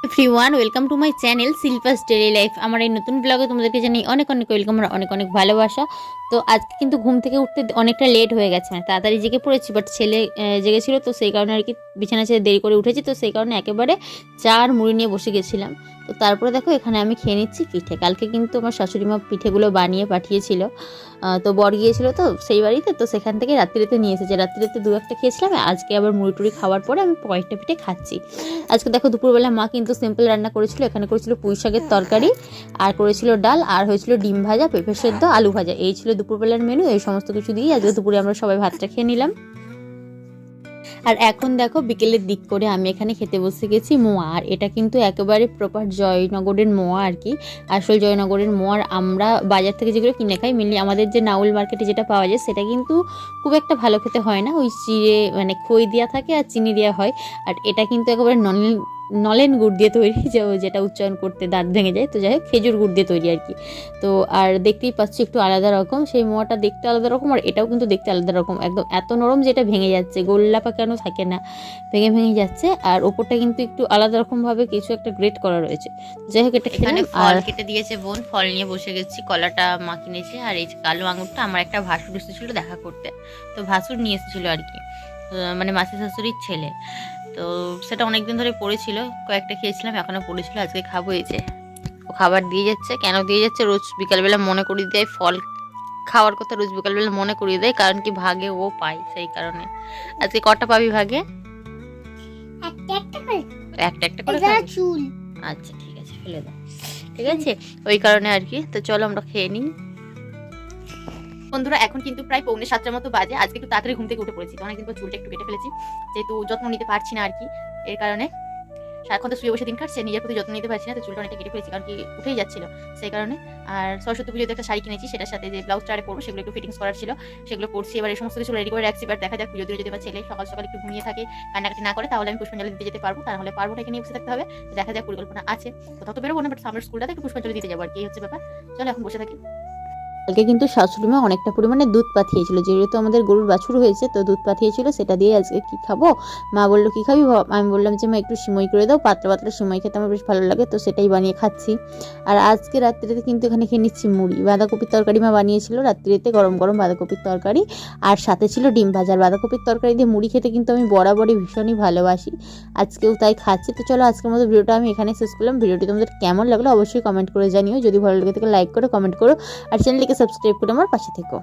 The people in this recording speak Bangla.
Everyone welcome to my channel Shilpa's daily life. আমার এই নতুন ব্লগে তোমাদেরকে জানাই অনেক অনেক ওয়েলকাম আর অনেক অনেক ভালোবাসা। তো আজকে কিন্তু ঘুম থেকে উঠতে অনেকটা লেট হয়ে গেছে, মানে তাড়াতাড়ি জেগে পড়েছি, বাট ছেলে জেগেছিল, তো সেই কারণে আর কি বিছানা ছেড়ে দেরি করে উঠেছি, তো সেই কারণে একেবারে চা আর মুড়ি নিয়ে বসে গেছিলাম। তো তারপরে দেখো এখানে আমি খেয়ে নিচ্ছি পিঠে। কালকে কিন্তু আমার শাশুড়ি মা পিঠেগুলো বানিয়ে পাঠিয়েছিল, তো বর গিয়েছিলো তো সেই বাড়িতে, তো সেখান থেকে রাত্রিতে নিয়ে এসেছে। রাত্রিতে দু একটা খেয়েছিলাম, আজকে আবার মুড়ি টুড়ি খাওয়ার পরে আমি কয়েকটা পিঠে খাচ্ছি। আজকে দেখো দুপুরবেলা মা কিন্তু সিম্পল রান্না করেছিল। এখানে করেছিল পুঁই শাকের তরকারি, আর করেছিল ডাল, আর হয়েছিল ডিম ভাজা, পেঁপে সেদ্ধ, আলু ভাজা। এই ছিল দুপুরবেলার মেনু। এই সমস্ত কিছু দিয়ে আজকে দুপুরে আমরা সবাই ভাতটা খেয়ে নিলাম। আর এখন দেখো বিকেলের দিক করে আমি এখানে খেতে বসে গেছি মোয়া। আর এটা কিন্তু একেবারে প্রপার জয়নগরের মোয়া আর কি, আসল জয়নগরের মোয়ার। আমরা বাজার থেকে যেগুলো কিনে খাই, মেনলি আমাদের যে নাউল মার্কেটে যেটা পাওয়া যায় সেটা কিন্তু খুব একটা ভালো খেতে হয় না। ওই চিড়ে মানে খই দেওয়া থাকে আর চিনি দেওয়া হয়। আর এটা কিন্তু একেবারে নলেন গুড় দিয়ে তৈরি, যেটা উচ্চারণ করতে দাঁত ভেঙে যায়। তো যাই হোক, খেজুর গুড় দিয়ে তৈরি আর কি। তো আর দেখতেই পাচ্ছি একটু আলাদা রকম, সেই মোয়াটা দেখতে আলাদা রকম, আর এটাও কিন্তু দেখতে আলাদা রকম। একদম এত নরম যেটা ভেঙে যাচ্ছে, গোল্লাপা কেন থাকে না, ভেঙে ভেঙে যাচ্ছে। আর ওপরটা কিন্তু একটু আলাদা রকমভাবে কিছু একটা গ্রেট করা রয়েছে। যাই হোক, এটা এখানে খেলাম। ফল আর কেটে দিয়েছে বোন, ফল নিয়ে বসে গেছি। কলাটা মা কিনেছে, আর এই যে কালো আঙুরটা আমার একটা ভাসুর এসেছিল দেখা করতে, তো ভাসুর নিয়ে এসেছিল আর কি, মানে মাসি শাশুড়ির ছেলে। তো সেটা অনেকদিন ধরে পড়েছিল, কয়েকটা খেয়েছিলাম, এখনো পড়েছিল, আজকে খাবো। এই যে ও খাবার দিয়ে যাচ্ছে। কেন দিয়ে যাচ্ছে? রোজ বিকালবেলা মনে করিয়ে দেয়, ফল খাওয়ার কথা রোজ বিকালবেলা মনে করিয়ে দেয়, কারণ কি ভাগে ও পায়, সেই কারণে। আজকে কটা পাবি ভাগে? একটা একটা করে খাবি? আচ্ছা ঠিক আছে, ফেলে দাও। ঠিক আছে, ওই কারণে আর কি। তো চলো আমরা খেয়ে নিই। বন্ধুরা, এখন কিন্তু প্রায় 6:45 মতো বাজে। আজকে একটু তাড়াতাড়ি ঘুম থেকে উঠে পড়েছি, তো অনেকদিন পর চুলটা একটু কেটে ফেলেছি, যেহেতু যত্ন নিতে পারছি না আর কি, এর কারণে। সারাক্ষণ তো শুয়ে বসে দিন কাটছে, নিজের প্রতি যত্ন নিতে পারছি না, তো চুলটা অনেকটা কেটে ফেলেছি, কারণ কি উঠেই যাচ্ছিল, সেই কারণে। আর সরস্বতী পুজোতে একটা শাড়ি কিনেছি, সেটার সাথে যে ব্লাউজটা আরে পরবো সেগুলো একটু ফিটিংস করার ছিল, সেগুলো করছি। এবার এই সমস্ত কিছু রেডি করে রাখছি। এবার দেখা যাক, পুজো যদি আমার ছেলে সকাল সকাল একটু ঘুমিয়ে থাকে, কান্নাকাটি না করে, তাহলে আমি পুষ্পাঞ্জলি দিতে যেতে পারবো, তাহলে পারবো না, এখানে বসে থাকতে হবে। তো দেখা যাক, পরিকল্পনা আছে, কোথাও তো বেরোবো না, বাট সামনের স্কুলটাতে একটু পুষ্পাঞ্জলি দিতে যাবো আর কি, এই হচ্ছে ব্যাপার। চলো এখন বসে থাকি। কালকে কিন্তু শাশুড়ি মা অনেকটা পরিমাণে দুধ পাঠিয়েছিল, যেহেতু আমাদের গরুর বাছুর হয়েছে, তো দুধ পাঠিয়েছিল, সেটা দিয়ে আজকে কি খাবো। মা বললো কি খাবি, আমি বললাম যে মা একটু সিমই করে দাও, পাতলা পাতলা সিমই খেতে আমার বেশ ভালো লাগে, তো সেটাই বানিয়ে খাচ্ছি। আর আজকে রাত্রিতে কিন্তু এখানে খেয়ে নিচ্ছি মুড়ি। বাঁধাকপির তরকারি মা বানিয়েছিল রাত্রিতে, গরম গরম বাঁধাকপির তরকারি, আর সাথে ছিল ডিম ভাজার। বাঁধাকপির তরকারি দিয়ে মুড়ি খেতে কিন্তু আমি বরাবরই ভীষণই ভালোবাসি, আজকেও তাই খাচ্ছি। তো চলো আজকের মতো ভিডিওটা আমি এখানে শেষ করলাম। ভিডিওটি তোমাদের কেমন লাগলো অবশ্যই কমেন্ট করে জানিও, যদি ভালো লাগে থাকে লাইক করো, কমেন্ট করো, আর চ্যানেলটিকে সাবস্ক্রাইব করে আমার পাশে থেকো।